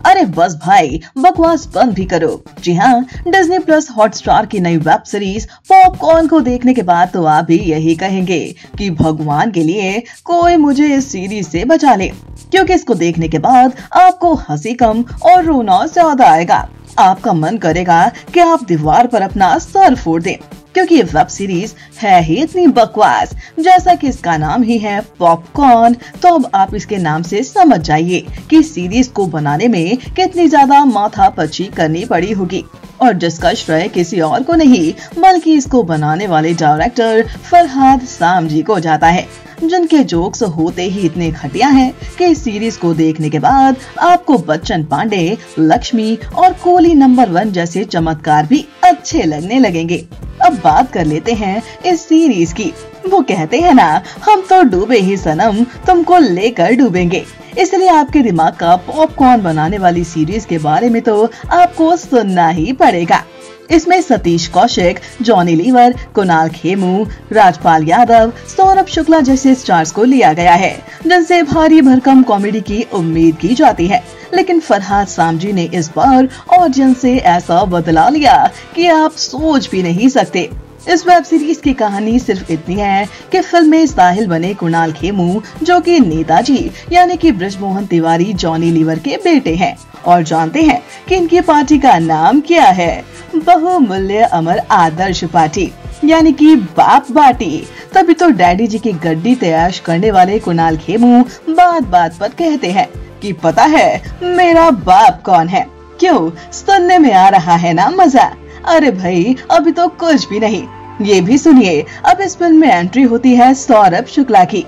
अरे बस भाई, बकवास बंद भी करो। जी हाँ, डिज्नी प्लस हॉटस्टार की नई वेब सीरीज पॉपकॉर्न को देखने के बाद तो आप भी यही कहेंगे कि भगवान के लिए कोई मुझे इस सीरीज से बचा ले, क्योंकि इसको देखने के बाद आपको हंसी कम और रोना ज्यादा आएगा। आपका मन करेगा कि आप दीवार पर अपना सर फोड़ दें, क्योंकि ये वेब सीरीज है ही इतनी बकवास। जैसा कि इसका नाम ही है पॉपकॉर्न, तो अब आप इसके नाम से समझ जाइए कि सीरीज को बनाने में कितनी ज्यादा माथापच्ची करनी पड़ी होगी, और जिसका श्रेय किसी और को नहीं बल्कि इसको बनाने वाले डायरेक्टर फरहाद सामजी को जाता है, जिनके जोक्स होते ही इतने घटिया हैं कि इस सीरीज को देखने के बाद आपको बच्चन पांडे, लक्ष्मी और कोहली नंबर 1 जैसे चमत्कार भी अच्छे लगने लगेंगे। अब बात कर लेते हैं इस सीरीज की। वो कहते हैं ना, हम तो डूबे ही सनम, तुमको लेकर डूबेंगे। इसलिए आपके दिमाग का पॉपकॉर्न बनाने वाली सीरीज के बारे में तो आपको सुनना ही पड़ेगा। इसमें सतीश कौशिक, जॉनी लीवर, कुणाल खेमू, राजपाल यादव, सौरभ शुक्ला जैसे स्टार्स को लिया गया है, जिनसे भारी भरकम कॉमेडी की उम्मीद की जाती है। लेकिन फरहाद सामजी ने इस बार ऑडियंस से ऐसा बदला लिया कि आप सोच भी नहीं सकते। इस वेब सीरीज की कहानी सिर्फ इतनी है कि फिल्म में साहिल बने कुणाल खेमू, जो कि नेताजी यानी कि बृजमोहन तिवारी जॉनी लीवर के बेटे हैं। और जानते हैं कि इनकी पार्टी का नाम क्या है? बहुमूल्य अमर आदर्श पार्टी, यानी कि बाप बाटी। तभी तो डैडी जी की गड्डी तैयार करने वाले कुणाल खेमू बात बात पर कहते हैं कि पता है मेरा बाप कौन है? क्यों, सुनने में आ रहा है ना मजा? अरे भाई, अभी तो कुछ भी नहीं। ये भी सुनिए, अब इस फिल्म में एंट्री होती है सौरभ शुक्ला की।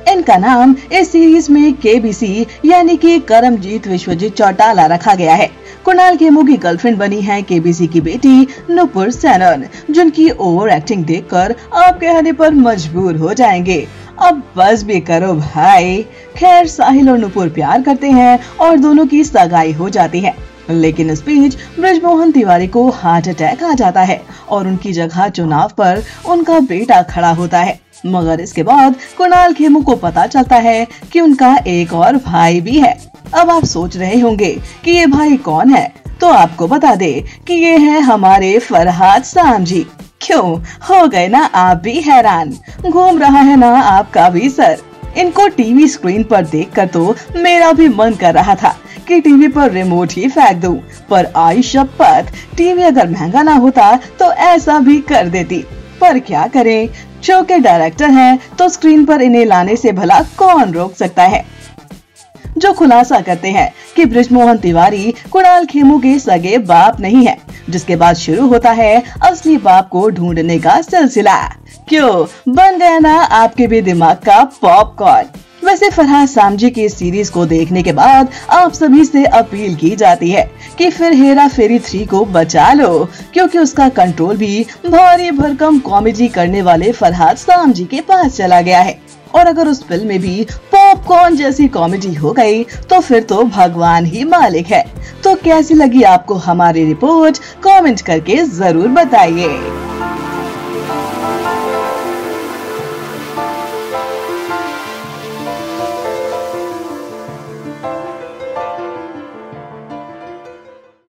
इनका नाम इस सीरीज में केबीसी यानी कि करमजीत विश्वजीत चौटाला रखा गया है। कुणाल खेमू की गर्लफ्रेंड बनी है केबीसी की बेटी नुपुर सेनन, जिनकी ओवर एक्टिंग देखकर आप कहने पर मजबूर हो जाएंगे। अब बस भी करो भाई। खैर, साहिल और नुपुर प्यार करते हैं और दोनों की सगाई हो जाती है, लेकिन इस बीच बृजमोहन तिवारी को हार्ट अटैक आ जाता है और उनकी जगह चुनाव पर उनका बेटा खड़ा होता है। मगर इसके बाद कुणाल खेमू को पता चलता है कि उनका एक और भाई भी है। अब आप सोच रहे होंगे कि ये भाई कौन है, तो आपको बता दे कि ये है हमारे फरहाद सामजी। क्यों, हो गए ना आप भी हैरान? घूम रहा है ना आपका भी सर? इनको टीवी स्क्रीन पर देखकर तो मेरा भी मन कर रहा था कि टीवी पर रिमोट ही फेंक दूं, पर आई शपथ, टीवी अगर महंगा ना होता तो ऐसा भी कर देती। पर क्या करें, शो के डायरेक्टर हैं तो स्क्रीन पर इन्हें लाने से भला कौन रोक सकता है। जो खुलासा करते हैं कि बृजमोहन तिवारी कुणाल खेमू के सगे बाप नहीं है, जिसके बाद शुरू होता है असली बाप को ढूंढने का सिलसिला। क्यों, बन गया ना आपके भी दिमाग का पॉपकॉर्न? वैसे फरहाद सामजी की सीरीज को देखने के बाद आप सभी से अपील की जाती है कि फिर हेरा फेरी 3 को बचा लो, क्योंकि उसका कंट्रोल भी भारी भरकम कॉमेडी करने वाले फरहाद सामजी के पास चला गया है। और अगर उस फिल्म में भी पॉपकॉर्न जैसी कॉमेडी हो गई तो फिर तो भगवान ही मालिक है। तो कैसी लगी आपको हमारी रिपोर्ट? कमेंट करके जरूर बताइए।